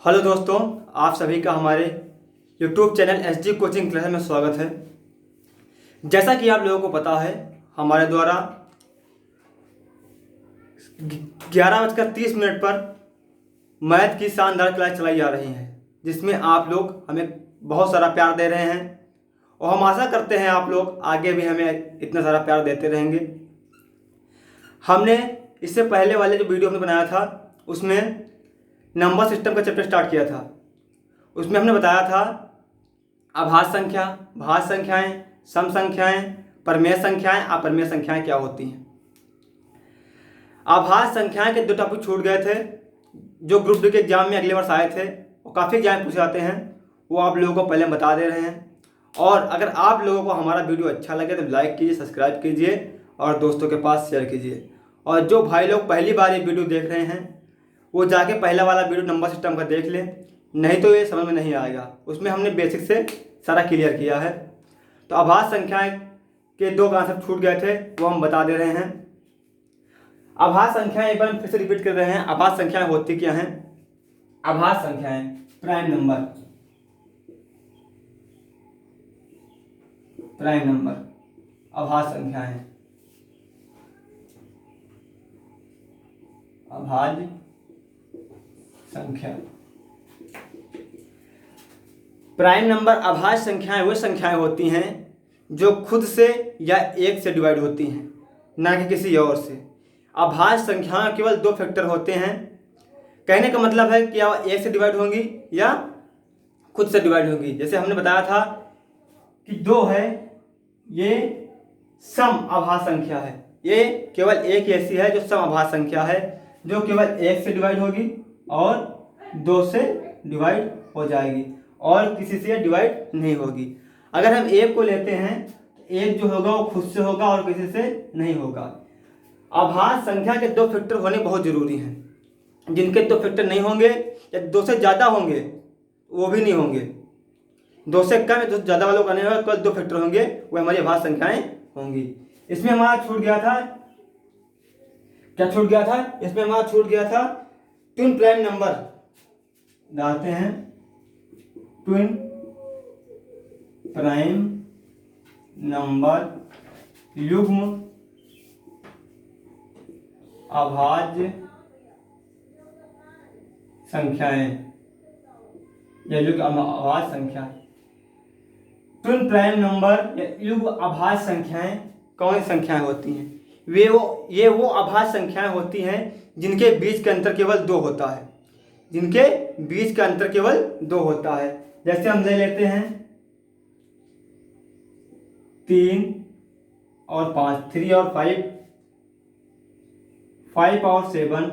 Hello दोस्तों, आप सभी का हमारे YouTube channel SG coaching class में स्वागत है। जैसा कि आप लोगों को पता है, हमारे द्वारा 11:30 पर मैथ की शानदार क्लास चलाई जा रही है, जिसमें आप लोग हमें बहुत सारा प्यार दे रहे हैं और हम आशा करते हैं आप लोग आगे भी हमें इतना सारा प्यार देते रहेंगे। हमने इससे पहले वाले जो वीडियो हमने बनाया था उसमें नंबर सिस्टम का चैप्टर स्टार्ट किया था। उसमें हमने बताया था अभाज्य संख्या, भाज्य संख्याएं, सम संख्याएं, परमेय संख्याएं, अपरमेय संख्याएं क्या होती हैं। अभाज्य संख्याएं के 2 टॉपिक छूट गए थे जो ग्रुप डी के एग्जाम में अगले वर्ष आए थे और काफ़ी एग्जाम पूछे जाते हैं, वो आप लोगों को पहले बता दे रहे हैं। और अगर आप लोगों को हमारा वीडियो अच्छा लगे तो लाइक कीजिए, सब्सक्राइब कीजिए और दोस्तों के पास शेयर कीजिए। और जो भाई लोग पहली बार ये वीडियो देख रहे हैं वो जाके पहला वाला वीडियो नंबर सिस्टम का देख लें, नहीं तो ये समझ में नहीं आएगा। उसमें हमने बेसिक से सारा क्लियर किया है। तो अभाज्य संख्याएं के 2 कॉन्सेप्ट छूट गए थे, वो हम बता दे रहे हैं। अभाज्य संख्याएं एक बार हम फिर से रिपीट कर रहे हैं। अभाज्य संख्याएं होती क्या हैं? अभाज्य संख्याएं प्राइम नंबर अभाज्य संख्याएं, अभाज्य संख्या। प्राइम नंबर अभाज्य संख्याएं वो संख्याएं होती हैं जो खुद से या 1 से डिवाइड होती हैं, ना कि किसी और से। अभाज्य संख्याएं केवल 2 फैक्टर होते हैं। कहने का मतलब है कि या 1 से डिवाइड होंगी या खुद से डिवाइड होंगी। जैसे हमने बताया था कि 2 है, ये सम अभाज्य संख्या है। ये केवल एक ऐसी है जो सम अभाज्य संख्या है, जो केवल 1 से डिवाइड होगी और 2 से डिवाइड हो जाएगी और किसी से डिवाइड नहीं होगी। अगर हम 1 को लेते हैं तो 1 जो होगा वो खुद से होगा और किसी से नहीं होगा। अभाज्य संख्या के 2 फैक्टर होने बहुत जरूरी हैं। जिनके 2 फैक्टर नहीं होंगे या 2 से ज़्यादा होंगे वो भी नहीं होंगे। 2 से कम या 2 से ज़्यादा वालों का नहीं होगा, केवल 2 फैक्टर होंगे, वो हमारी अभाज्य संख्याएं होंगी। इसमें हमारा छूट गया था, क्या छूट गया था? इसमें हमारा छूट गया था ट्विन प्राइम नंबर। डालते हैं ट्विन प्राइम नंबर युग्म अभाज्य संख्याएं या युग्म अभाज्य संख्या। ट्विन प्राइम नंबर या युग्म अभाज्य संख्याएं कौन सी संख्याएं होती हैं? ये वो अभाज्य संख्याएं होती हैं जिनके बीच का अंतर केवल 2 होता है। जिनके बीच का अंतर केवल 2 होता है। जैसे हम ले लेते हैं 3 और 5, 3 और 5, 5 और 7,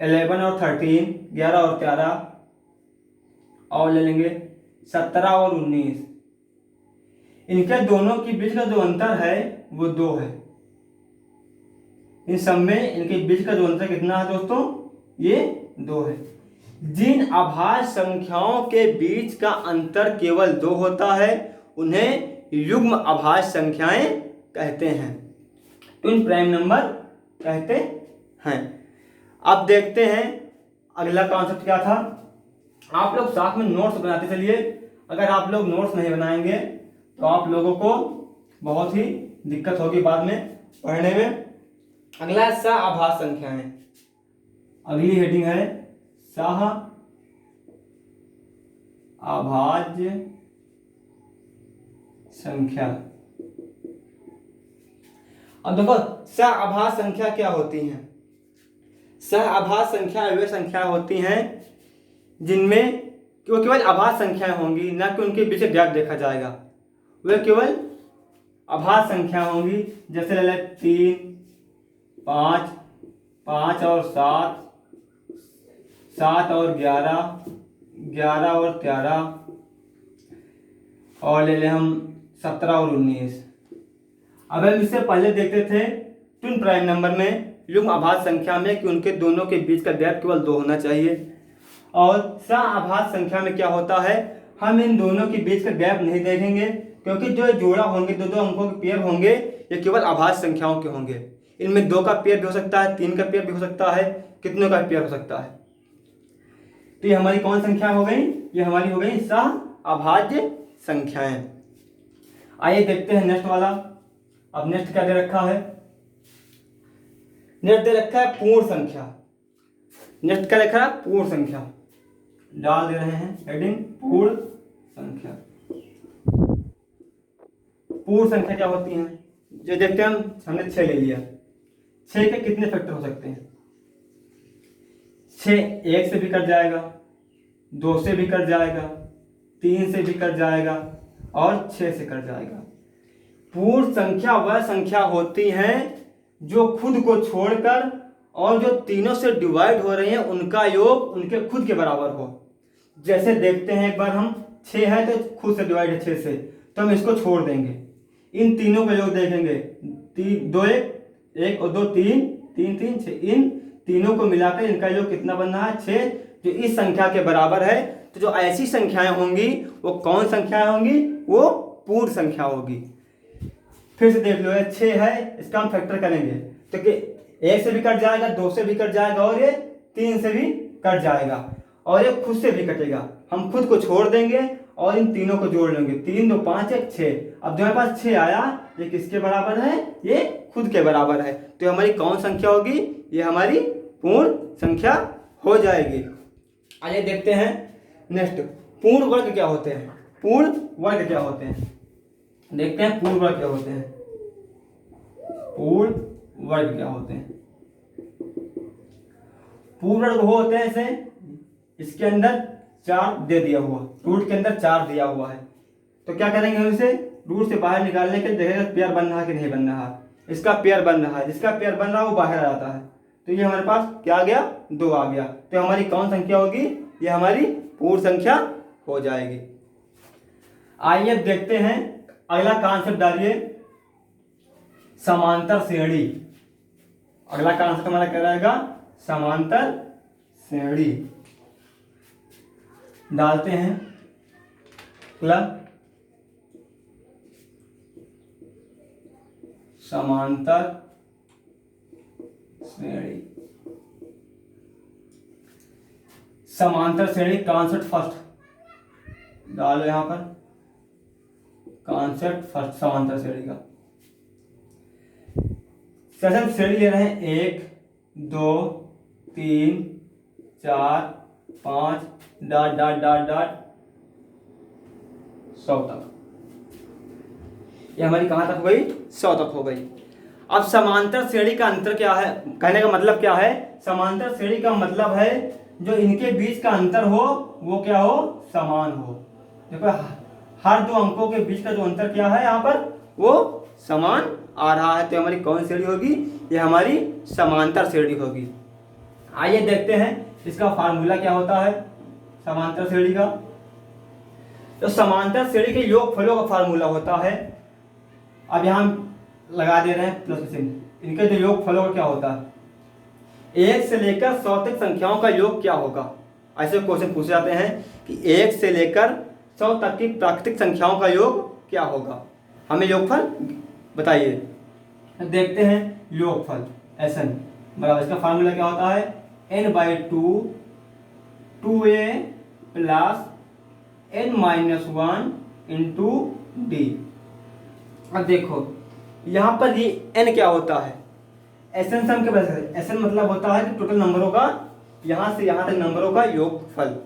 11 और 13, 11 और 13, और ले लेंगे 17 और 19। इनके दोनों के बीच का जो अंतर है वो 2 है। इन सब में इनके बीच का जो अंतर कितना है दोस्तों? ये 2 है। जिन अभाज्य संख्याओं के बीच का अंतर केवल 2 होता है उन्हें युग्म अभाज्य संख्याएं कहते हैं, ट्विन प्राइम नंबर कहते हैं। अब देखते हैं अगला कॉन्सेप्ट क्या था। आप लोग साथ में नोट्स बनाते चलिए। अगर आप लोग नोट्स नहीं बनाएंगे तो आप लोगों को बहुत ही दिक्कत होगी बाद में पढ़ने में। अगला है सह अभाज्य संख्याएं। अगली हेडिंग है सह अभाज्य संख्या। अब देखो सह अभाज्य संख्या क्या होती हैं। सह अभाज्य संख्या वे संख्या होती हैं जिनमें वो केवल अभाज्य संख्याएं होंगी, ना कि उनके बीच गैप देखा जाएगा। वे केवल अभाज्य संख्या होंगी। जैसे ले लें 3, 5, 5 और 7, 7 और 11, 11 और 13, और ले लें हम 17 और 19। अब हम इससे पहले देखते थे ट्विन प्राइम नंबर में, युग्म अभाज्य संख्या में, कि उनके दोनों के बीच का गैप केवल 2 होना चाहिए। और सह अभाज्य संख्या में क्या होता है, हम इन दोनों के बीच का गैप नहीं देखेंगे, क्योंकि जो जोड़ा होंगे, दो अंकों के पेयर होंगे, ये केवल अभाज्य संख्याओं के होंगे। इनमें 2 का पेयर भी हो सकता है, 3 का पेयर भी हो सकता है, कितनों का पेयर हो सकता है। तो ये हमारी कौन संख्या हो गई, ये हमारी हो गई सह अभाज्य संख्याएं। आइए देखते हैं नेक्स्ट वाला। अब नेक्स्ट क्या दे रखा है, नेक्स्ट दे रखा है पूर्ण संख्या। नेक्स्ट क्या लिखा है, पूर्ण संख्या, डाल दे रहे हैं हेडिंग पूर्ण संख्या। पूर्ण संख्या क्या होती है, जो देखते हैं हमने 6 ले लिया, 6 के कितने फैक्टर हो सकते हैं। 6 1 से भी कट जाएगा, 2 से भी कट जाएगा, 3 से भी कट जाएगा और 6 से कट जाएगा। पूर्ण संख्या वह संख्या होती है जो खुद को छोड़कर और जो तीनों से डिवाइड हो रही हैं उनका योग उनके खुद के बराबर हो। जैसे देखते हैं एक बार, हम 6 है तो खुद से डिवाइड है 6 से, तो हम इसको छोड़ देंगे, इन तीनों का योग देखेंगे, 2 1 और 2 3 3 3 6, इन तीनों को मिलाकर इनका योग कितना बन रहा है 6, जो इस संख्या के बराबर है। तो जो ऐसी संख्याएं होंगी वो कौन संख्याएं होंगी, वो पूर्ण संख्या होगी। फिर से देख लो, 6 है, इसका हम फैक्टर करेंगे तो कि 1 से भी कट जाएगा, 2 से भी कट जाएगा और ये 3 से भी कट जाएगा और ये खुद से भी कटेगा। हम खुद को छोड़ देंगे और इन तीनों को जोड़ लेंगे, 3 2 5 1 6। अब जो हमारे पास 6 आया, ये किसके बराबर है, ये खुद के बराबर है। तो हमारी कौन संख्या होगी, ये हमारी पूर्ण संख्या हो जाएगी। आइए देखते हैं नेक्स्ट, पूर्ण वर्ग क्या होते हैं। पूर्ण वर्ग क्या होते हैं, देखते हैं पूर्ण वर्ग क्या होते हैं। पूर्ण वर्ग क्या होते हैं, पूर्ण वर्ग वो होते हैं ऐसे, इसके अंदर 4 दे दिया हुआ, रूट के अंदर 4 दिया हुआ है, तो क्या करेंगे हम इसे रूट से बाहर निकालने के देखेंगे पेयर बन रहा है कि नहीं बन रहा। इसका पेयर बन रहा है, जिसका पेयर बन रहा है वो बाहर आ जाता है, तो ये हमारे पास क्या आ गया, 2 आ गया। तो हमारी कौन संख्या होगी, ये हमारी पूर्ण संख्या हो जाएगी। आइए देखते हैं अगला कॉन्सेप्ट, डालिए समांतर श्रेणी। अगला कॉन्सेप्ट हमारा क्या रहेगा, समांतर श्रेणी। डालते हैं क्लब समांतर श्रेणी। समांतर श्रेणी कॉन्सेप्ट फर्स्ट डालो यहां पर, कॉन्सेप्ट फर्स्ट समांतर श्रेणी का। सेशन श्रेणी ले रहे हैं 1 2 3 4 5 डॉट डॉट डॉट डॉट 100 तक। ये हमारी कहां तक हो गई, 100 तक हो गई। अब समांतर श्रेणी का अंतर क्या है, कहने का मतलब क्या है, समांतर श्रेणी का मतलब है जो इनके बीच का अंतर हो वो क्या हो, समान हो। देखो हर 2 अंकों के बीच का जो अंतर क्या है यहाँ पर, वो समान आ रहा है। तो हमारी कौन श्रेणी होगी, ये हमारी समांतर श्रेणी होगी। आइए देखते हैं इसका फार्मूला क्या होता है समांतर श्रेणी का। तो समांतर श्रेणी के योगफलों का फार्मूला होता है, अब यहाँ लगा दे रहे हैं प्लस चिन्ह, इनके जो योगफलों का क्या होता है, 1 से लेकर 100 तक संख्याओं का योग क्या होगा। ऐसे क्वेश्चन पूछे जाते हैं कि 1 से लेकर 100 तक की प्राकृतिक संख्याओं का योग क्या होगा, हमें योगफल बताइए। देखते हैं योगफल Sn बराबर, इसका फार्मूला क्या होता है, n/2 2a plus n-1 into D. अब देखो यहाँ पर ये n क्या होता है, Sn सम के बराबर। Sn मतलब होता है कि टोटल नंबरों का, यहाँ से यहाँ तक नंबरों का योगफल।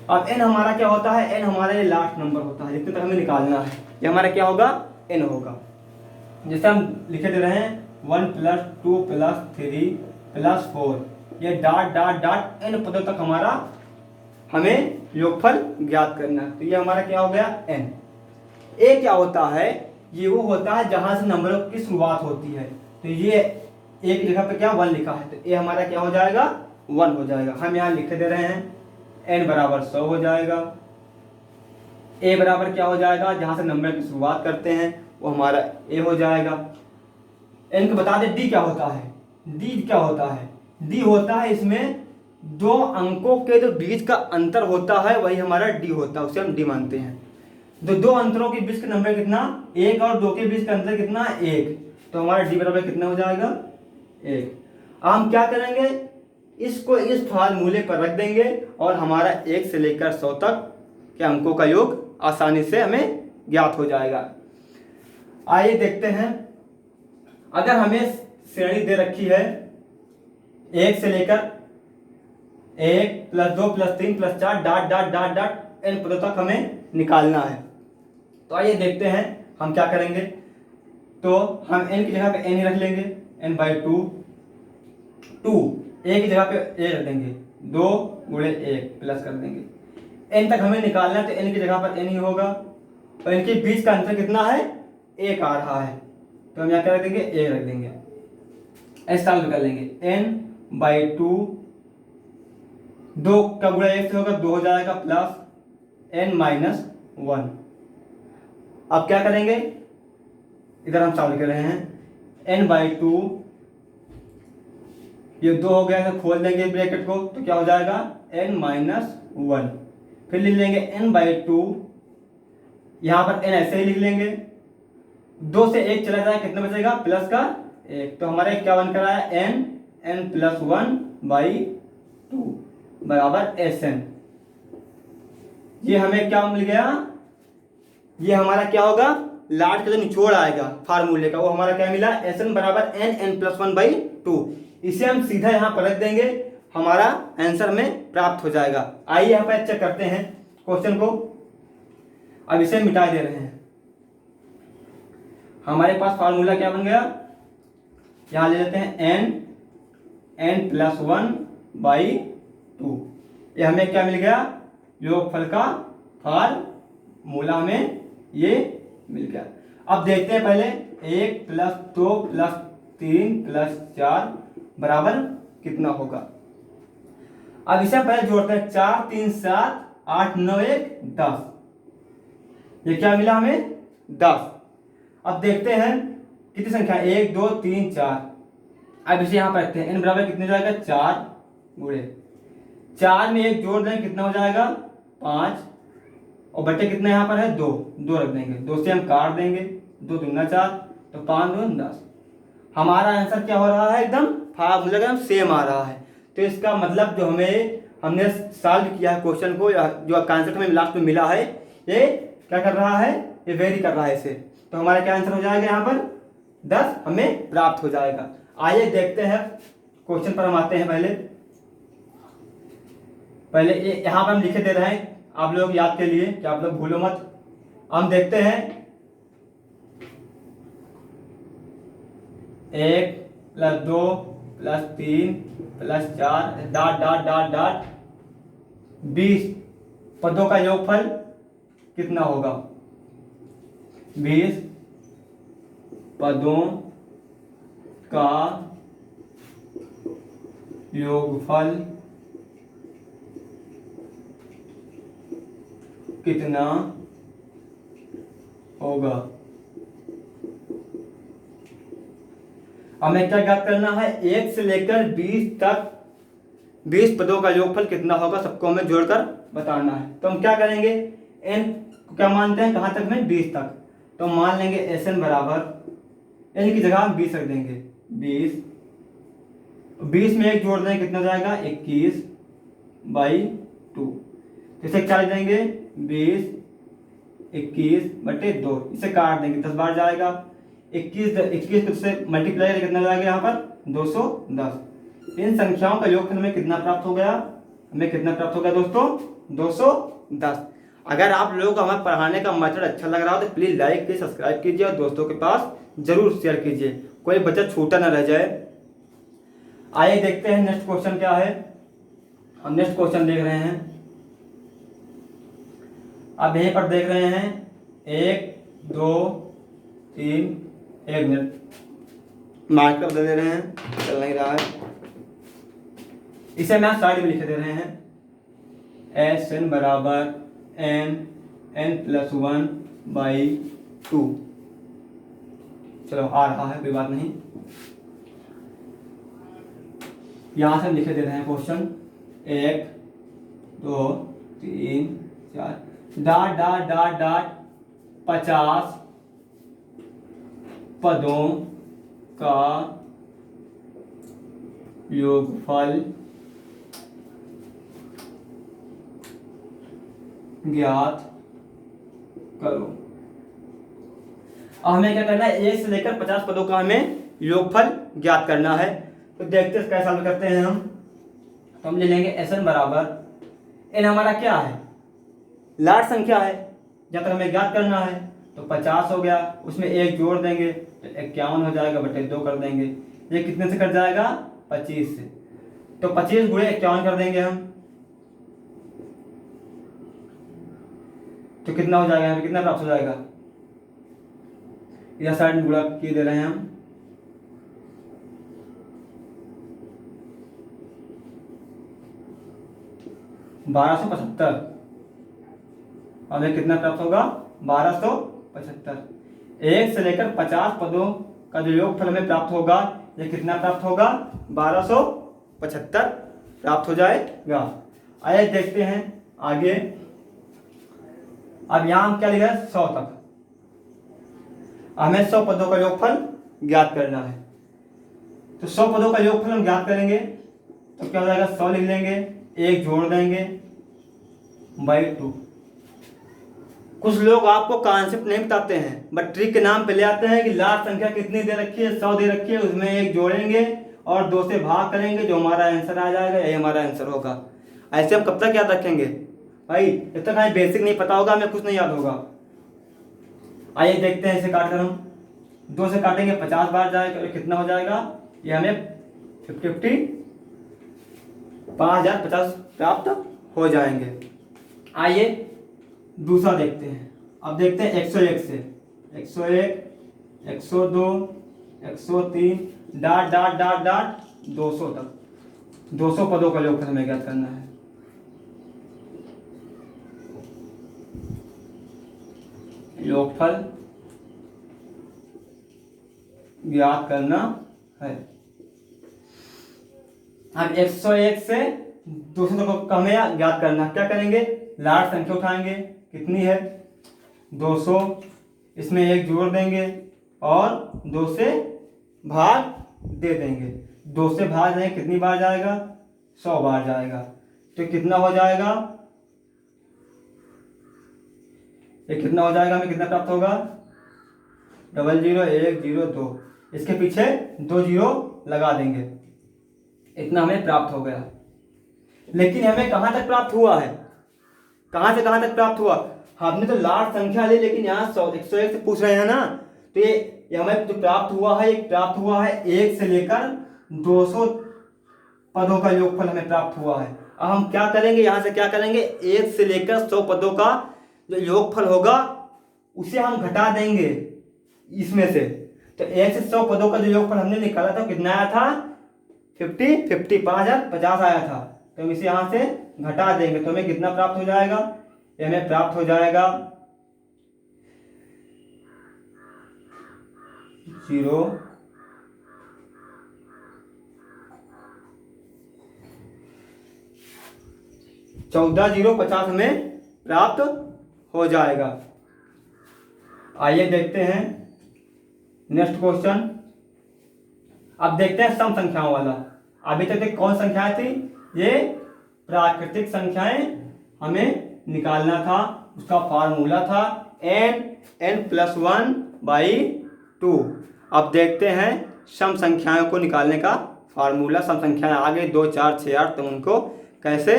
अब n हमारा क्या होता है, n हमारा ये लास्ट नंबर होता है, जितने तक हमें निकालना है, ये हमारा क्या होगा, n होगा। जैसे हम लिखे दे रहे हैं 1 + 2 + 3 + 4, ये डॉट डॉट डॉट n पदों तक हमारा हमें योगफल ज्ञात करना है। तो ये हमारा क्या हो गया n। a क्या होता है, ये वो होता है जहां से नंबरों की शुरुआत होती है। तो ये एक जगह पे क्या 1 लिखा है, तो a हमारा क्या हो जाएगा, 1 हो जाएगा। हम यहाँ लिख दे रहे हैं n बराबर 100 हो जाएगा। a बराबर क्या हो जाएगा, जहां से नंबर की शुरुआत करते हैं वो हमारा a हो जाएगा। n को बता दें d क्या होता है, d क्या होता है, d होता है इसमें 2 अंकों के जो बीच का अंतर होता है वही हमारा d होता है, उसे हम d मानते हैं। तो 2 अंतरों के बीच का नंबर कितना, 1 और 2 के बीच का अंतर कितना, 1। तो हमारा डी बराबर कितना हो जाएगा 1। अब हम क्या करेंगे, इसको इस फार्मूले पर रख देंगे और हमारा 1 से लेकर 100 तक के अंकों का योग आसानी से हमें ज्ञात हो जाएगा। आइए देखते हैं, अगर हमें श्रेणी दे रखी है 1 से लेकर 1 + 2 + 3 + 4 dot dot dot dot n पदों तक हमें निकालना है। तो आइए देखते हैं हम क्या करेंगे। तो हम n की जगह पे n ही रख लेंगे, n/2, 2 a की जगह पे a रख देंगे, 2 × 1 प्लस कर देंगे। n तक हमें निकालना है तो n की जगह पर n ही होगा और इनके बीच का अंतर कितना है 1 आ रहा है, तो हम यहाँ क्या रख देंगे 1 रख देंगे। ऐसा सॉल्व कर लेंगे, n/2 2 का गुणा 1 से होगा 2 हो जाएगा प्लस n - 1। अब क्या करेंगे, इधर हम सॉल्व कर रहे हैं, n/2 ये 2 हो गया, खोल देंगे ब्रैकेट को तो क्या हो जाएगा n - 1। फिर लिख लेंगे n/2, यहाँ पर n ऐसे ही लिख लेंगे, 2 से 1 चला जाए कितना बचेगा प्लस का 1, तो हमारे क्या बन कर आया n+1/2 बराबर Sn। ये हमें क्या मिल गया, ये हमारा क्या होगा लास्ट का जो निचोड़ आएगा फार्मूले का वो हमारा क्या मिला Sn बराबर n+1/2। इसे हम सीधा यहाँ पर रख देंगे, हमारा आंसर में प्राप्त हो जाएगा। आइए यहाँ पर चेक करते हैं क्वेश्चन को। अब इसे मिटा दे रहे हैं, हमारे पास फार्मूला क्या बन गया, यहाँ ले लेते हैं n+1/2। ये हमें क्या मिल गया, योगफल का फार्मूला हमें ये मिल गया। अब देखते हैं पहले 1 + 2 + 3 + 4 बराबर कितना होगा। अब इसे पहले जोड़ते हैं, 4 3 7 8 9 1 10, ये क्या मिला हमें 10। अब देखते हैं कितनी संख्या 1 2 3 4। अब इसे यहाँ पर रखते हैं, n बराबर कितने जाएगा 4 गुणे 4 में 1 जोड़ दें कितना हो जाएगा 5 और बटे कितना यहाँ पर है 2 रख देंगे, 2 से हम काट देंगे, 2 दूना 4 तो 5 दूनी 10। हमारा आंसर क्या हो रहा है एकदम फार्मूला एकदम सेम आ रहा है। तो इसका मतलब जो हमने सॉल्व किया है क्वेश्चन को, जो आंसर हमें लास्ट में मिला है ये क्या कर रहा है, ये वेरी कर रहा है इसे। तो हमारा क्या आंसर हो जाएगा यहाँ पर 10 हमें प्राप्त हो जाएगा। आइए देखते हैं क्वेश्चन पर हम आते हैं। पहले यहाँ पर हम लिखे दे रहे हैं आप लोग याद के लिए कि आप लोग भूलो मत। हम देखते हैं 1 + 2 + 3 + 4 डॉट डॉट डॉट डॉट 20 पदों का योगफल कितना होगा, 20 पदों का योगफल कितना होगा। हमें क्या ज्ञात करना है, 1 से लेकर 20 तक 20 पदों का योगफल कितना होगा, सबको हमें जोड़कर बताना है। तो हम क्या करेंगे, n क्या मानते हैं कहाँ तक में 20 तक, तो मान लेंगे Sn बराबर n की जगह हम 20 रख देंगे, 20 में 1 जोड़ देंगे कितना जाएगा 21/2, इसे क्या लिख देंगे 20 21/2, इसे काट देंगे 10 बार जाएगा, 21 से मल्टीप्लाई कितना जाएगा यहाँ पर 210। इन संख्याओं का योगफल हमें कितना प्राप्त हो गया, हमें कितना प्राप्त हो गया दोस्तों 210। अगर आप लोगों को हमें पढ़ाने का मेथड अच्छा लग रहा हो तो प्लीज़ लाइक कीजिए, सब्सक्राइब कीजिए और दोस्तों के पास जरूर शेयर कीजिए, कोई बच्चा छूटा ना रह जाए। आइए देखते हैं नेक्स्ट क्वेश्चन क्या है। हम नेक्स्ट क्वेश्चन देख रहे हैं, अब यहीं पर देख रहे हैं 1 2 3 1 मिनट मार्कर दे दे रहे हैं, चल नहीं रहा है, इसे मैं साइड में लिख दे रहे हैं, Sn बराबर n+1/2। चलो आ रहा है कोई बात नहीं, यहां से हम लिखे दे रहे हैं question 1 2 3 4 dot dot dot dot 50 पदों का योगफल ज्ञात करो। अब हमें क्या करना है, 1 से लेकर 50 पदों का हमें योगफल ज्ञात करना है। तो देखते हैं कैसा करते हैं हम। तो हम ले लेंगे Sn बराबर, n हमारा क्या है, लाट संख्या है, जहाँ तक हमें ज्ञात करना है। तो 50 हो गया, उसमें 1 जोड़ देंगे तो 51 हो जाएगा, बटे 2 कर देंगे। ये कितने से कट जाएगा, 25 से। तो 25 गुणे 51 कर देंगे हम, तो कितना हो जाएगा, यहाँ पे कितना प्राप्त हो जाएगा, इधर साइड में गुणा किए दे रहे हैं हम। $1275, हमें कितना प्राप्त होगा, 1275। 1 से लेकर 50 पदों का जो योगफल हमें प्राप्त होगा, ये कितना प्राप्त होगा, 1275 प्राप्त हो जाएगा। आइए देखते हैं आगे। अब यहाँ हम क्या लिखा है, 100 तक हमें 100 पदों का योगफल ज्ञात करना है। तो 100 पदों का योगफल हम ज्ञात करेंगे तो क्या हो जाएगा, 100 लिख लेंगे, 1 जोड़ देंगे बाई 2। कुछ लोग आपको कॉन्सेप्ट नहीं बताते हैं, बट ट्रिक के नाम पे ले आते हैं कि लास्ट संख्या कितनी दे रखी है, 100 दे रखी है, उसमें 1 जोड़ेंगे और 2 से भाग करेंगे, जो हमारा आंसर आ जाएगा यही हमारा आंसर होगा। ऐसे हम कब तक याद रखेंगे भाई, जब तक हमें बेसिक नहीं पता होगा, हमें कुछ नहीं याद होगा। आइए देखते हैं, इसे काट कर हम 2 से काटेंगे, 50 बार जाएगा, तो कितना हो जाएगा, ये हमें 50 5050 प्राप्त हो जाएंगे। आइए दूसरा देखते हैं। अब देखते हैं 101 से, 101 102 103 डाट डाट डाट डाट 200 तक, 200 पदों का योगफल हमें ज्ञात करना है। योगफल ज्ञात करना है। हम 101 से 200 तक का हमें ज्ञात करना, क्या करेंगे, लाट संख्या उठाएंगे, कितनी है 200, इसमें 1 जोड़ देंगे और 2 से भाग दे देंगे। 2 से भाग देंगे, कितनी बार जाएगा, 100 बार जाएगा। तो कितना हो जाएगा, ये कितना हो जाएगा, हमें कितना प्राप्त होगा, 00102, इसके पीछे 2 जीरो लगा देंगे, इतना हमें प्राप्त हो गया। लेकिन हमें कहां तक प्राप्त हुआ है, कहां से कहां तक प्राप्त हुआ, हमने तो लाट संख्या ली, लेकिन यहाँ 101 से पूछ रहे हैं ना, तो ये हमें जो प्राप्त हुआ है, एक प्राप्त हुआ है 1 से लेकर 200 पदों का योगफल हमें प्राप्त हुआ है। अब हम क्या करेंगे, यहाँ से क्या करेंगे, 1 से लेकर 100 पदों का जो योगफल होगा उसे हम घटा देंगे इसमें से। तो 1 से 100 पदों का जो योगफल हमने निकाला था, कितना आया था, 50 50 आया था। तो हम इसे यहाँ से घटा देंगे, तो हमें कितना प्राप्त हो जाएगा, ये हमें प्राप्त हो जाएगा 0 14,050 हमें प्राप्त हो जाएगा। आइए देखते हैं नेक्स्ट क्वेश्चन। अब देखते हैं सम संख्याओं वाला। अभी तक कौन संख्याएं थी, ये प्राकृतिक संख्याएं हमें निकालना था, उसका फार्मूला था n+1/2। अब देखते हैं सम संख्याओं को निकालने का फार्मूला। सम संख्याएं आ गई 2 4 6 8, तो उनको कैसे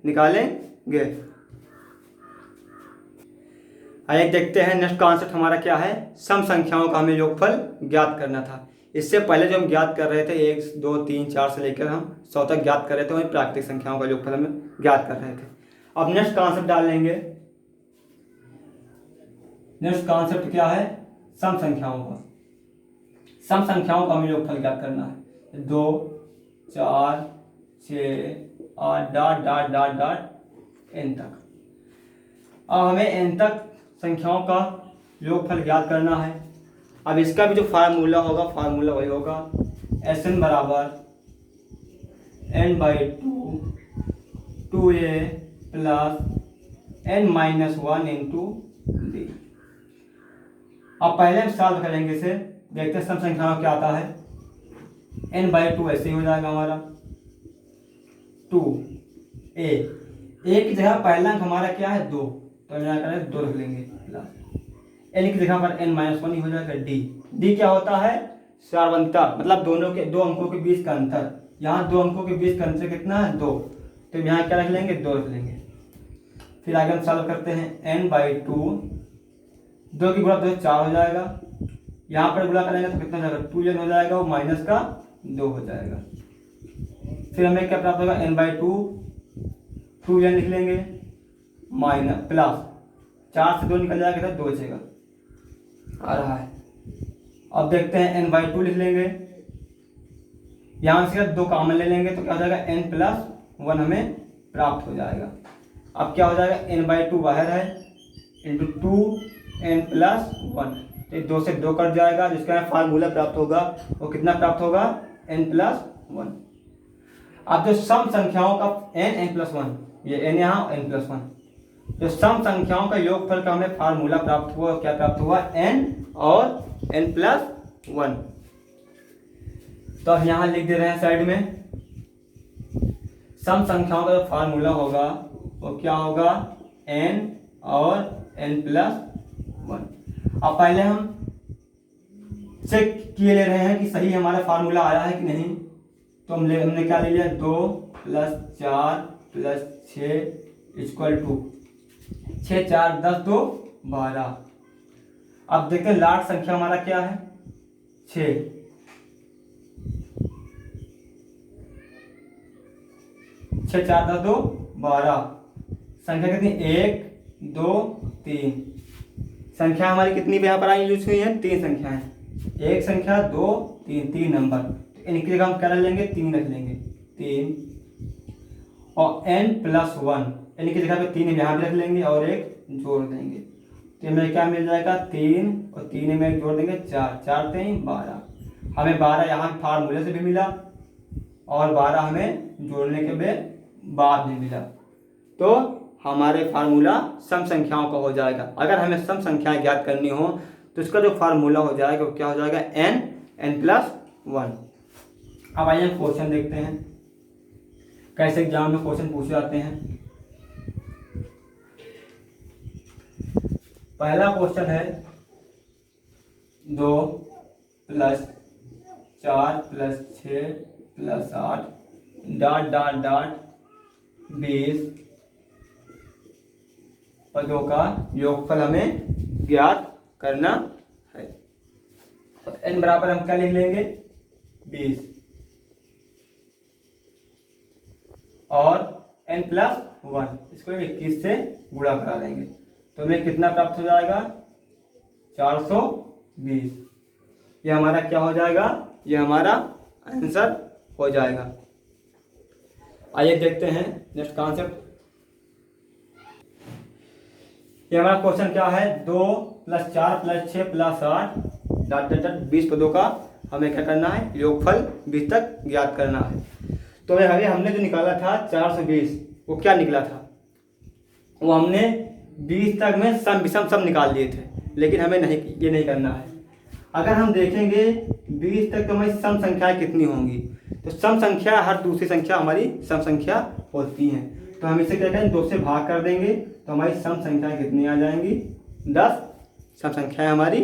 निकालेंगे। आइए देखते हैं नेक्स्ट कॉन्सेप्ट हमारा क्या है, सम संख्याओं का हमें योगफल ज्ञात करना था। इससे पहले जो हम ज्ञात कर रहे थे 1 2 3 4 से लेकर हम 100 तक ज्ञात कर रहे थे, वही प्राकृतिक संख्याओं का योगफल हमें ज्ञात कर रहे थे। अब नेक्स्ट कॉन्सेप्ट डाल लेंगे। नेक्स्ट कॉन्सेप्ट क्या है, सम संख्याओं का। सम संख्याओं का हमें योगफल ज्ञात करना है। 2 4 6 8 dot dot dot dot n तक। अब हमें n तक संख्याओं का योगफल ज्ञात करना है। अब इसका भी जो फार्मूला होगा, फार्मूला वही होगा Sn बराबर n/2 2a plus n-1 into d। अब पहले हम सॉल्व करेंगे इसे, देखते हैं सम संख्याओं क्या आता है। n/2 ऐसे ही हो जाएगा हमारा 2a। ए की जगह पहला अंक हमारा क्या है 2, तो हम यहाँ करें 2 रख लेंगे प्लस एन की जगह पर n-1 ही हो जाएगा डी क्या होता है सार्वंतर, मतलब दोनों के 2 अंकों के बीच का अंतर। यहाँ 2 अंकों के बीच का अंतर कितना है 2, तो यहाँ क्या रख लेंगे 2 रख लेंगे। फिर आगे हम सॉल्व करते हैं n/2, 2 की गुणा 2 4 हो जाएगा, यहाँ पर गुणा करेंगे तो कितना हो जाएगा 2n हो जाएगा, वो माइनस का 2 हो जाएगा। फिर हमें क्या प्राप्त होगा n/2 2n लिख लेंगे माइनस प्लस 4 से 2 निकल जाएगा तो 2 बचेगा आ रहा है। अब देखते हैं n/2 लिख लेंगे, यहाँ से 2 कॉमन ले लेंगे तो क्या हो जाएगा n+1 हमें प्राप्त हो जाएगा। अब क्या हो जाएगा n/2 बाहर है इंटू 2n+1, तो 2 से 2 कट जाएगा, जिसका फार्मूला प्राप्त होगा वो कितना प्राप्त होगा n+1। अब जो सम संख्याओं का n+1, ये n यहाँ n+1, जो सम संख्याओं का योगफल का हमें फार्मूला प्राप्त हुआ, क्या प्राप्त हुआ n और n+1। तो अब यहाँ लिख दे रहे हैं साइड में, सम संख्याओं का जो फार्मूला होगा वो क्या होगा n और n+1। अब पहले हम चेक किए ले रहे हैं कि सही हमारा फार्मूला आया है कि नहीं, तो हमने क्या ले लिया 2 + 4 + 6 = 6 4 10 2 12। अब देखते हैं लाट संख्या हमारा क्या है 6, 6 4 10 2 12। संख्या कितनी 1 2 3, संख्या हमारी कितनी यहाँ पर आई यूज हुई है 3 संख्याएं, 1 संख्या 2 3, 3 नंबर, तो इनकी जगह हम क्या रख लेंगे 3 रख लेंगे 3, और n+1 इनकी जगह पे 3 यहाँ भी रख लेंगे और 1 जोड़ देंगे, तो हमें क्या मिल जाएगा 3 और 3 में 1 जोड़ देंगे 4, 4 3 12। हमें 12 यहाँ फार्मूले से भी मिला और 12 हमें जोड़ने के बाद भी मिला, तो हमारे फार्मूला सम संख्याओं का हो जाएगा। अगर हमें सम संख्याएं ज्ञात करनी हो तो इसका जो फार्मूला हो जाएगा वो क्या हो जाएगा n+1। अब आइए हम क्वेश्चन देखते हैं कैसे एग्जाम में क्वेश्चन पूछे जाते हैं। पहला क्वेश्चन है 2 + 4 + 6 + 8 ... 20 पदों का योगफल हमें ज्ञात करना है। तो n बराबर हम क्या लिख लेंगे 20 और n+1 इसको 21 से गुणा करा देंगे, तो हमें कितना प्राप्त हो जाएगा 420। ये हमारा क्या हो जाएगा, ये हमारा आंसर हो जाएगा। आइए देखते हैं नेक्स्ट कॉन्सेप्ट। ये हमारा क्वेश्चन क्या है 2 + 4 + 6 + 8 ... 20 पदों का हमें क्या करना है योगफल 20 तक ज्ञात करना है। तो हमने जो निकाला था 420 वो क्या निकला था, वो हमने 20 तक में सम विषम सब निकाल लिए थे, लेकिन हमें ये नहीं करना है। अगर हम देखेंगे 20 तक तो हमारी सम संख्याएं कितनी होंगी, तो सम संख्या हर दूसरी संख्या हमारी सम संख्या होती हैं, तो हम इसे क्या करें 2 से भाग कर देंगे तो हमारी सम संख्याएं कितनी आ जाएंगी 10 सम संख्याएं हमारी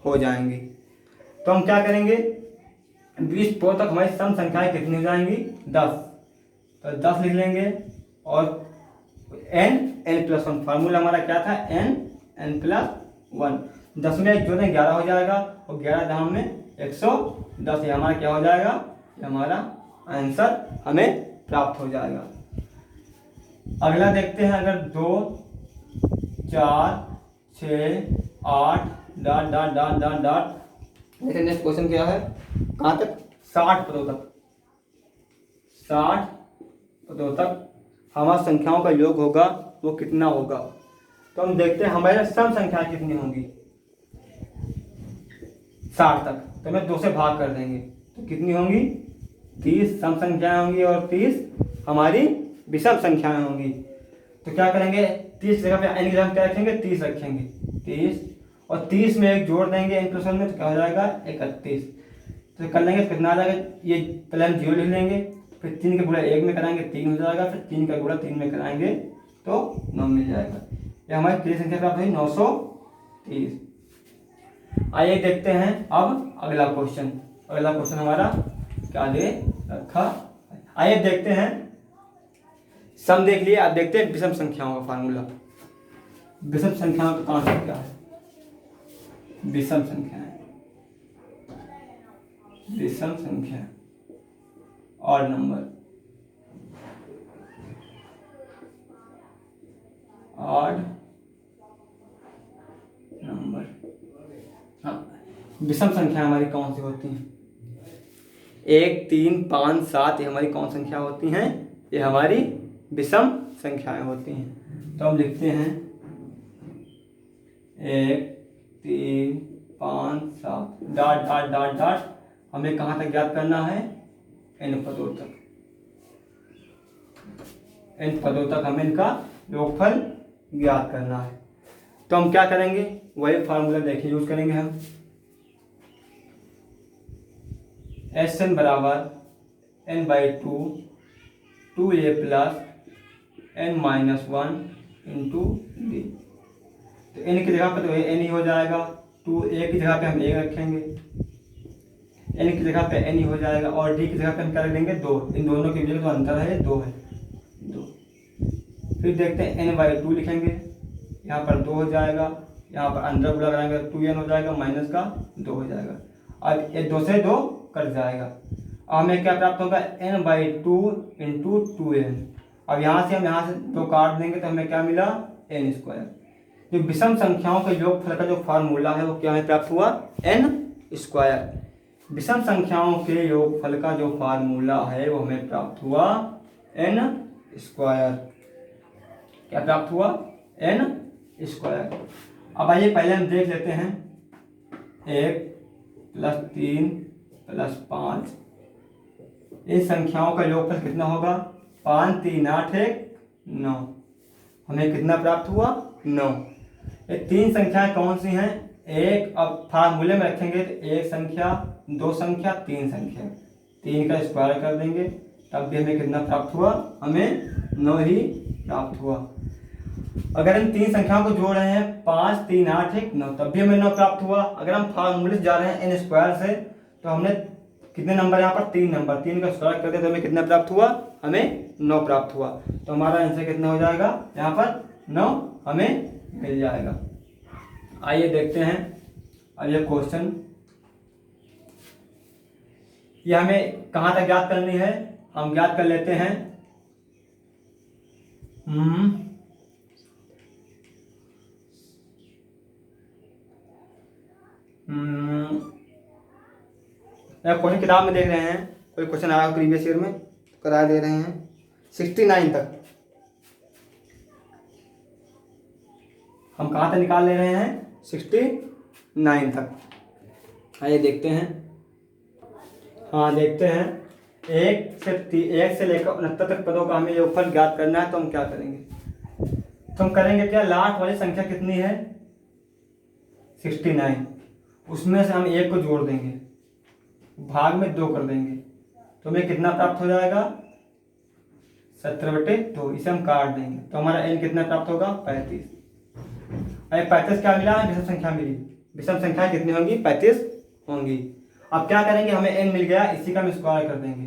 हो जाएंगी। तो हम क्या करेंगे 20 पदों तक हमारी सम संख्याएं कितनी हो जाएंगी 10, तो 10 लिख लेंगे और n+1 फार्मूला हमारा क्या था n+1। 10 में 1 जोड़ें 11 हो जाएगा और 11 दाम में 110, ये हमारा क्या हो जाएगा, ये हमारा आंसर हमें प्राप्त हो जाएगा। अगला देखते हैं, अगर 2 4 6 8 ... देखिए नेक्स्ट क्वेश्चन क्या है, कहाँ तक 60 पदों तक, 60 पदों तक हमारी संख्याओं का योग होगा वो कितना होगा। तो हम देखते हैं हमारे सम संख्याएं कितनी होंगी 60 तक, तो हमें 2 से भाग कर देंगे तो कितनी होंगी 30 सम संख्याएं होंगी और 30 हमारी विषम संख्याएं होंगी। तो क्या करेंगे 30 जगह पे n की जगह क्या रखेंगे 30 रखेंगे 30 और 30 में 1 जोड़ देंगे n+1 में, तो क्या हो जाएगा 31। तो कर लेंगे, कितना आ जाएगा, ये पहले हम 0 लिख लेंगे, फिर 3 का गुणा 1 में कराएंगे 3 हो जाएगा, फिर 3 का गुणा 3 में कराएंगे तो 9 मिल जाएगा। ये हमारी पहली संख्या प्राप्त हुई 930। आइए देखते हैं अब अगला क्वेश्चन। अगला क्वेश्चन हमारा क्या दे रखा, आइए देखते हैं। सम देख लिए, अब देखते हैं विषम संख्याओं का फार्मूला। विषम संख्याओं का कॉन्सेप्ट क्या है? विषम संख्याएं, विषम संख्या और नंबर, ऑड नंबर। हाँ, विषम संख्या हमारी कौन सी होती हैं? 1, 3, 5, 7 ये हमारी कौन संख्या होती हैं? ये हमारी विषम संख्याएं होती हैं। तो हम लिखते हैं 1, 3, 5, 7 डॉट डॉट डॉट डॉट। हमें कहाँ तक ज्ञात करना है? n पदों तक। n पदों तक हमें इनका योगफल ज्ञात करना है। तो हम क्या करेंगे? वही फार्मूला देखिए यूज करेंगे हम। Sn बराबर n/2 2a plus n-1 into d। तो n की जगह पर तो n ही हो जाएगा, 2a की जगह पे हम 1 रखेंगे, n की जगह पे n ही हो जाएगा, और d की जगह पे हम क्या रख देंगे? 2। इन दोनों के बीच जो अंतर है 2 है, 2। फिर देखते हैं n/2 लिखेंगे, यहाँ पर 2 हो जाएगा, यहाँ पर अंदर गुणा कराएंगे 2n हो जाएगा, माइनस का 2 हो जाएगा। अब ये 2 से 2 कट जाएगा, अब हमें क्या प्राप्त होगा? n/2 into 2n। अब यहाँ से हम यहाँ से 2 काट देंगे तो हमें क्या मिला? n²। जो विषम संख्याओं के योगफल का जो फार्मूला है वो क्या हमें प्राप्त हुआ? n²। विषम संख्याओं के योगफल का जो फार्मूला है वो हमें प्राप्त हुआ n²। क्या प्राप्त हुआ? n²। अब आइए पहले हम देख लेते हैं 1 + 3 + 5 इन संख्याओं का योगफल कितना होगा? 5, 3, 8, 1, 9। हमें कितना प्राप्त हुआ? 9। ये 3 संख्याएं कौन सी हैं? एक, अब फार्मूले में रखेंगे तो 1 संख्या, 2 संख्या, 3 संख्या, 3 का स्क्वायर कर देंगे तब भी हमें कितना प्राप्त हुआ? हमें 9 ही प्राप्त हुआ। अगर हम 3 संख्याओं को जोड़ रहे हैं 5, 3, 8, 1, 9 तब भी हमें 9 प्राप्त हुआ। अगर हम फार्मूले से जा रहे हैं n² से तो हमने कितने नंबर यहाँ पर? 3 नंबर, 3 का स्क्वायर करते तो हमें कितना प्राप्त हुआ? हमें 9 प्राप्त हुआ। तो हमारा आंसर कितना हो जाएगा? यहाँ पर 9 हमें मिल जाएगा। आइए देखते हैं अब ये क्वेश्चन, ये हमें कहाँ तक ज्ञात करनी है? हम ज्ञात कर लेते हैं क्वेश्चन किताब में देख रहे हैं, कोई क्वेश्चन आया प्रीवियस ईयर में करा दे रहे हैं 69 तक। हम कहाँ तक निकाल ले रहे हैं? 69 तक। आइए देखते हैं। हाँ देखते हैं, 1 से लेकर 69 तक पदों का हमें योगफल ज्ञात करना है। तो हम क्या करेंगे? तो हम करेंगे क्या? लास्ट वाली संख्या कितनी है? 69। उसमें से हम 1 को जोड़ देंगे, भाग में 2 कर देंगे तो हमें कितना प्राप्त हो जाएगा? 70/2। इसे हम काट देंगे तो हमारा n कितना प्राप्त होगा? 35। अरे 35 क्या मिला है? विषम संख्या मिली। विषम संख्या कितनी होंगी? 35 होंगी। अब क्या करेंगे? हमें n मिल गया, इसी का हम स्क्वायर कर देंगे,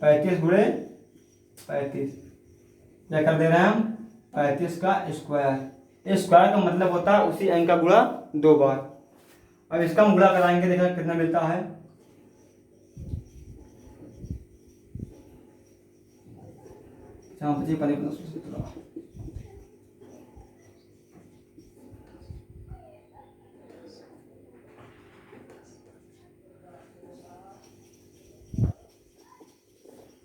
35 गुणे 35 क्या कर दे रहे हैं हम? 35 का स्क्वायर। इस स्क्वायर का मतलब होता है उसी n का गुणा 2 बार। अब इसका हम गुणा कराएंगे, देखा कितना मिलता है?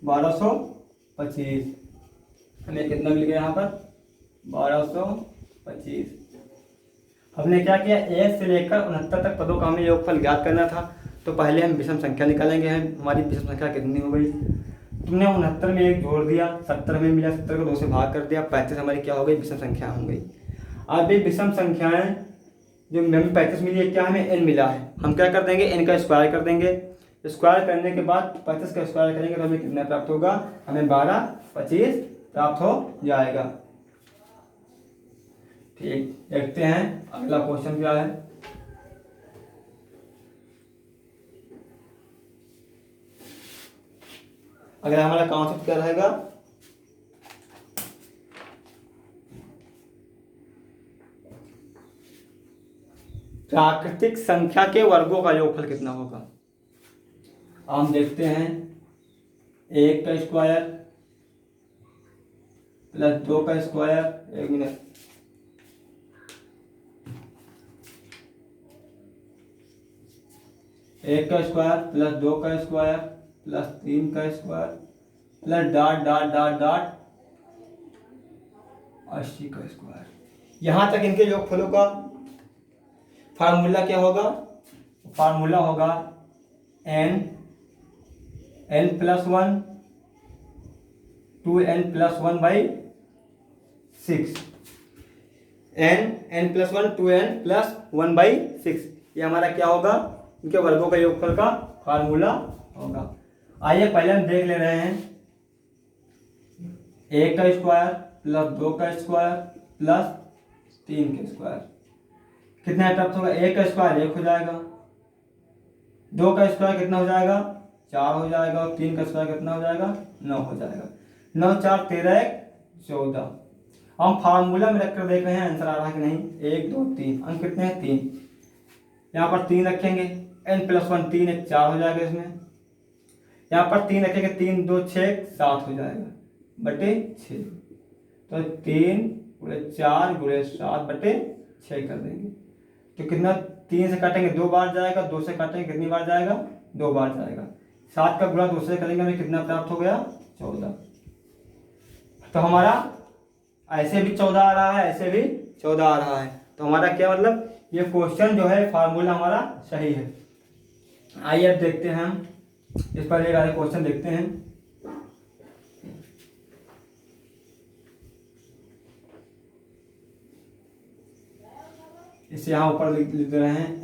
1225। हमें कितना मिल गया यहाँ पर? 1225। हमने क्या किया? 1 से लेकर 69 तक पदों का हमें योगफल ज्ञात करना था। तो पहले हम विषम संख्या निकालेंगे। हमारी विषम संख्या कितनी हो गई? तुमने 69 में 1 जोड़ दिया, 70 में मिला, 70 को 2 से भाग कर दिया, 35 हमारी क्या हो गई? विषम संख्या हो गई। अब ये विषम संख्याएं जो हमें 35 मिली है, क्या हमें n मिला है? हम क्या कर देंगे? n का स्क्वायर कर देंगे स्क्वायर करने के बाद 25 का स्क्वायर करेंगे तो हमें कितना प्राप्त होगा, हमें 12/25 प्राप्त हो जाएगा। ठीक, देखते हैं अगला क्वेश्चन क्या है। अगर हमारा कॉन्सेप्ट क्या रहेगा, प्राकृतिक संख्या के वर्गों का योगफल कितना होगा। हम देखते हैं 1 का स्क्वायर प्लस 2 का स्क्वायर, 1 मिनट, एक का स्क्वायर प्लस 2 का स्क्वायर प्लस 3 का square plus dot dot dot dot 80 का स्क्वायर। यहाँ तक इनके योगफलों का फार्मूला क्या होगा, फार्मूला होगा n plus 1 2n plus 1/6, n plus 1 2n plus 1/6, ये हमारा क्या होगा, इनके वर्गों का योगफल का फार्मूला होगा। आइए पहले हम देख ले रहे हैं 1 का स्क्वायर प्लस 2 का स्क्वायर प्लस 3 का स्क्वायर, कितना प्राप्त होगा, 1 का स्क्वायर 1 हो जाएगा, 2 का स्क्वायर कितना हो जाएगा, 4 हो जाएगा, और 3 का स्क्वायर कितना हो जाएगा, 9 हो जाएगा। 9 4 13 1 14। हम फार्मूला में रखकर देख रहे हैं आंसर आ रहा है कि नहीं। 1 2 3 अंक कितने हैं, 3, यहाँ पर 3 रखेंगे, n प्लस 1 3 1 4 हो जाएगा, इसमें यहाँ पर 3 रखेंगे, 3 2 6 7 हो जाएगा बटे 6, तो 3 गुणे 4 गुणे 7 बटे 6 कर देंगे, तो कितना, 3 से काटेंगे 2 बार जाएगा, 2 से काटेंगे कितनी बार जाएगा, 2 बार जाएगा, 7 का गुणा 2 से करेंगे हमें कितना प्राप्त हो गया, 14। तो हमारा ऐसे भी 14 आ रहा है, ऐसे भी 14 आ रहा है, तो हमारा क्या मतलब, ये क्वेश्चन जो है फार्मूला हमारा सही है। आइए अब देखते हैं हम इस पर एक आधे क्वेश्चन देखते हैं। इसे यहाँ ऊपर लिख रहे हैं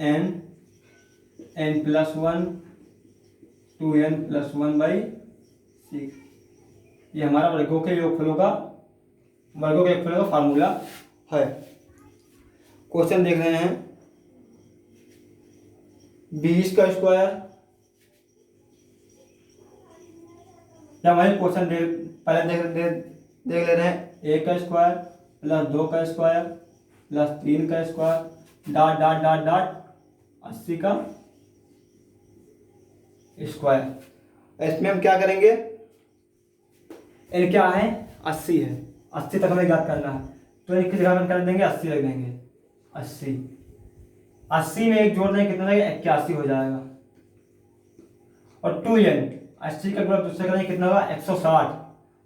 n प्लस 1 2n प्लस 1/6, ये हमारा वर्गों के योगफलों का फार्मूला है। क्वेश्चन देख रहे हैं 20 का स्क्वायर, या वही क्वेश्चन पहले देख ले रहे हैं, 1 का स्क्वायर प्लस 2 का स्क्वायर प्लस 3 का square dot dot dot dot 80 का स्क्वायर। इसमें हम क्या करेंगे, n क्या है, 80 है, 80 तक हमें याद करना है, तो इनकी जगह हम कर देंगे 80 रख देंगे, 80 में एक जोड़ देंगे कितना रहेगा, 81 हो जाएगा, और 2n 80 का गुणा दूसरे करेंगे कितना होगा, 160,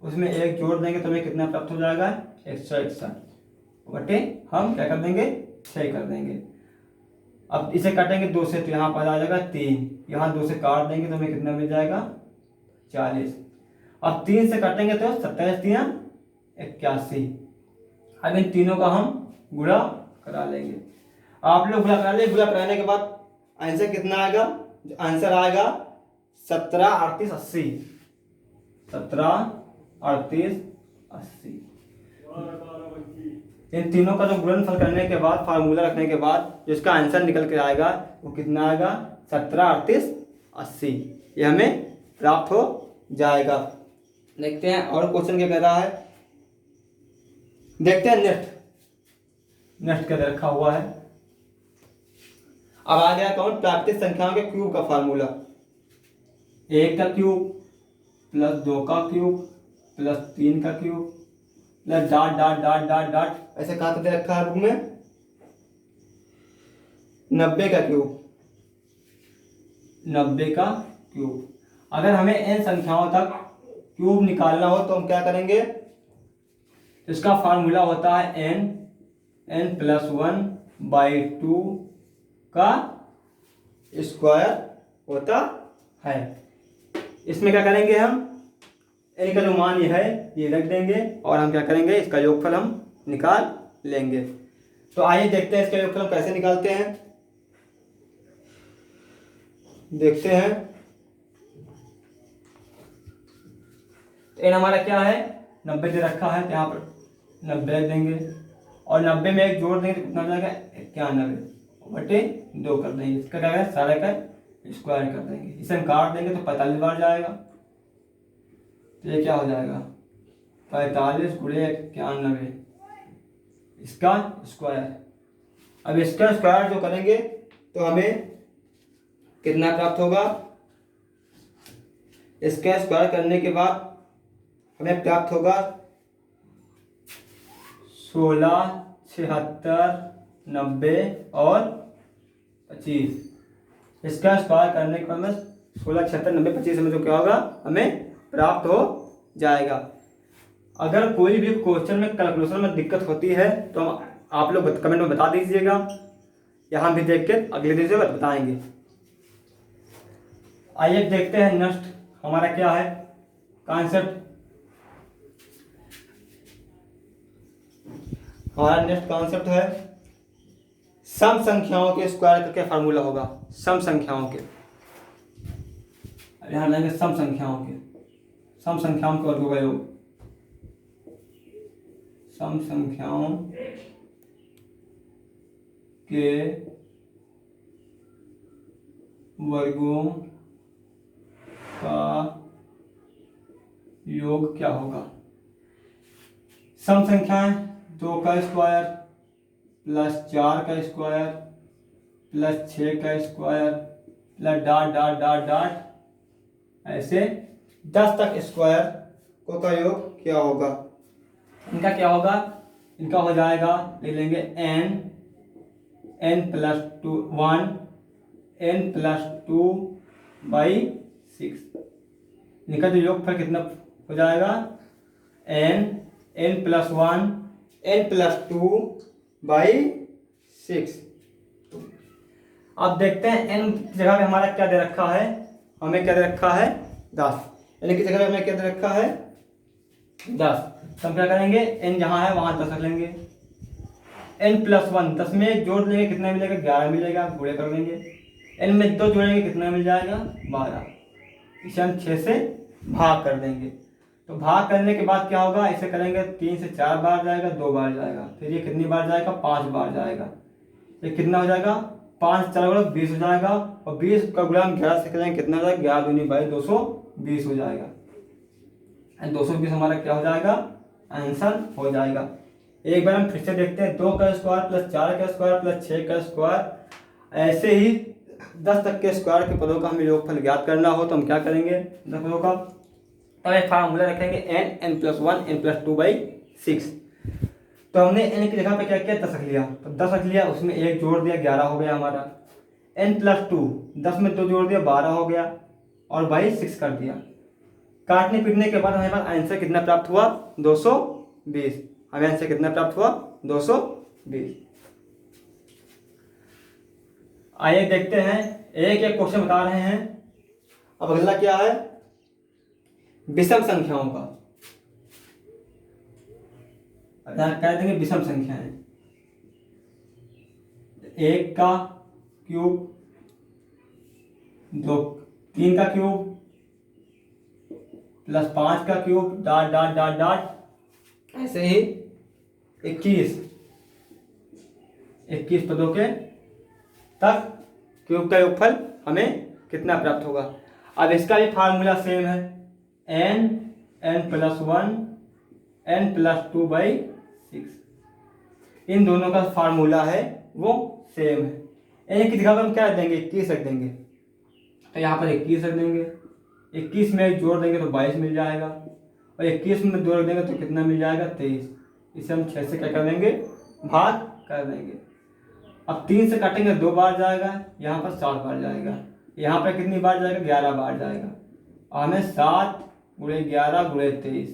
उसमें एक जोड़ देंगे तो हमें कितना प्राप्त हो जाएगा, 161 बटे हम क्या कर देंगे, 6 कर देंगे। अब इसे काटेंगे 2 से, तो यहाँ पर आ जाएगा 3, यहाँ 2 से काट देंगे तो हमें कितना मिल जाएगा, 40। अब 3 से काटेंगे तो 27 3 81। अब इन तीनों का हम गुणा करा लेंगे, आप लोग गुणा करा ले, गुणा कराने के बाद आंसर कितना आएगा, आंसर आएगा 17 38 80, 17 38 80। इन तीनों का जो गुणनफल करने के बाद, फार्मूला रखने के बाद जिसका आंसर निकल के आएगा वो कितना आएगा, 17 38 80, ये हमें प्राप्त हो जाएगा। देखते हैं और क्वेश्चन क्या कह रहा है, देखते हैं नेक्स्ट क्या रखा हुआ है। अब आ गया कौन, प्राकृतिक संख्याओं के क्यूब का फार्मूला, 1 का क्यूब प्लस 2 का क्यूब प्लस 3 का cube plus dot dot dot dot dot, ऐसे कहा दे रखा है बुक में, 90 का क्यूब, 90 का क्यूब। अगर हमें n संख्याओं तक क्यूब निकालना हो तो हम क्या करेंगे, इसका फार्मूला होता है n प्लस 1/2 का स्क्वायर होता है। इसमें क्या करेंगे, हम n का जो मान ये है ये रख देंगे, और हम क्या करेंगे, इसका योगफल हम निकाल लेंगे। तो आइए देखते हैं इसका योगफल हम कैसे निकालते हैं। देखते हैं तो एन हमारा क्या है 90 दे रखा है, तो यहाँ पर 90 रख देंगे और 90 में एक जोड़ देंगे तो कितना हो जाएगा 91/2 कर देंगे। इसका क्या है सारा का स्क्वायर कर देंगे, इसे हम काट देंगे तो 45 बार जाएगा। तो ये क्या हो जाएगा 45 × 91 इसका स्क्वायर। अब इसका स्क्वायर जो करेंगे तो हमें कितना प्राप्त होगा, इसका स्क्वायर करने के बाद हमें प्राप्त होगा 16, 76, 90 और 25। इसका स्क्वायर करने के बाद में 16, 76, 90, 25 में तो क्या होगा हमें प्राप्त हो जाएगा। अगर कोई भी क्वेश्चन में कैलकुलेशन में दिक्कत होती है तो आप लोग कमेंट में बता दीजिएगा, यहाँ भी देख के अगले दिन से बताएंगे। आइए देखते हैं नेक्स्ट हमारा क्या है कॉन्सेप्ट। हमारा नेक्स्ट कॉन्सेप्ट है सम संख्याओं के स्क्वायर का क्या फार्मूला होगा। सम संख्याओं के यहाँ लेंगे सम संख्याओं के वर्गों का योग, सम संख्याओं के वर्गों का योग क्या होगा। सम संख्याएं 2 का स्क्वायर प्लस 4 का स्क्वायर प्लस 6 का square plus dot dot dot dot ऐसे 10 तक स्क्वायर को का योग क्या होगा। इनका क्या होगा, इनका हो जाएगा ले लेंगे n + 1 n + 2/6। इनका जो योगफल कितना हो जाएगा n + 1 n + 2/6। अब देखते हैं n की जगह पे हमारा क्या दे रखा है, हमें क्या दे रखा है 10, n की जगह पे हमें क्या दे रखा है 10। तो हम क्या करेंगे n जहाँ है वहाँ 10 रख लेंगे। n + 1 10 में जोड़ लेंगे कितना मिलेगा 11 मिलेगा, गुणे कर लेंगे। n में 2 जोड़ेंगे कितना मिल जाएगा 12, इसे हम 6 से भाग कर देंगे। तो भाग करने के बाद क्या होगा, इसे करेंगे 3 से 4 बार जाएगा, 2 बार जाएगा, फिर ये कितनी बार जाएगा 5 बार जाएगा। ये कितना हो जाएगा 5 4 गुणा 20 हो जाएगा और 20 का गुणा हम 11 से करेंगे कितना हो जाएगा 11 दूनी 220 हो जाएगा। 220 हमारा क्या हो जाएगा आंसर हो जाएगा। एक बार हम फिर से देखते हैं 2 का स्क्वायर प्लस 4 का स्क्वायर प्लस 6 का स्क्वायर। ऐसे ही 10 तक के स्क्वायर के पदों का हमें योगफल ज्ञात करना हो तो हम क्या करेंगे 10 पदों का, तब एक फार्मूला रखेंगे n + 1 n + 2/6। तो हमने n की जगह पे क्या किया 10 रख लिया, तो 10 रख लिया उसमें एक जोड़ दिया 11 हो गया हमारा। n + 2 10 में 2 जोड़ दिया 12 हो गया और 6 कर दिया। काटने पीटने के बाद हमारे पास आंसर कितना प्राप्त हुआ 220। हमें आंसर कितना प्राप्त हुआ 220। आइए देखते हैं एक एक क्वेश्चन बता रहे हैं। अब अगला क्या है विषम संख्याओं का। कह देंगे विषम संख्याएं 1 का क्यूब 3 का क्यूब प्लस 5 का cube dot dot dot dot ऐसे ही 21 पदों के तक क्यूब का योगफल हमें कितना प्राप्त होगा। अब इसका भी फार्मूला सेम है n + 1 n + 2/6। इन दोनों का फार्मूला है वो सेम है। n की जगह पर हम क्या रख देंगे 21 रख देंगे, तो यहाँ पर 21 रख देंगे। 21 में एक जोड़ देंगे तो 22 मिल जाएगा और 21 में 2 रख देंगे तो कितना मिल जाएगा 23। इसे हम 6 से क्या कर देंगे भाग कर देंगे। अब 3 से काटेंगे 2 बार जाएगा, यहाँ पर 7 बार जाएगा, यहाँ पर कितनी बार जाएगा 11 बार जाएगा और हमें 7 × 11 × 23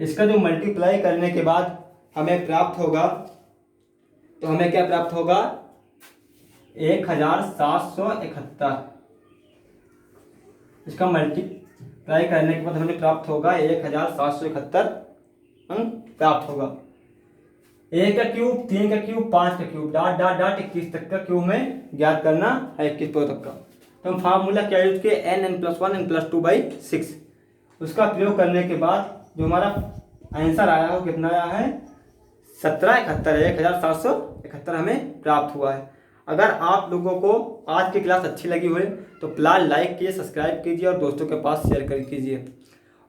इसका जो मल्टीप्लाई करने के बाद हमें प्राप्त होगा, तो हमें क्या प्राप्त होगा 1771। इसका मल्टीप्लाई करने के बाद हमें प्राप्त होगा 1771 अंक प्राप्त होगा। 1 का क्यूब 3 का क्यूब 5 का क्यूब डॉट डॉट डॉट 21 तक का क्यूब में ज्ञात करना है 21 पदों तक का। तो हम फार्मूला क्या यूज किए n + 1 n + 2/6 उसका प्रयोग करने के बाद जो हमारा आंसर आया हो कितना आया है 1771 1771 हमें प्राप्त हुआ है। अगर आप लोगों को आज की क्लास अच्छी लगी हो तो प्लीज़ लाइक कीजिए, सब्सक्राइब कीजिए और दोस्तों के पास शेयर कर कीजिए।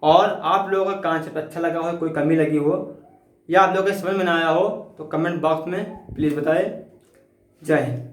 और आप लोगों का कॉन्सेप्ट अच्छा लगा हो, कोई कमी लगी हो या आप लोगों को समझ में ना आया हो तो कमेंट बॉक्स में प्लीज़ बताएं। जय हिंद।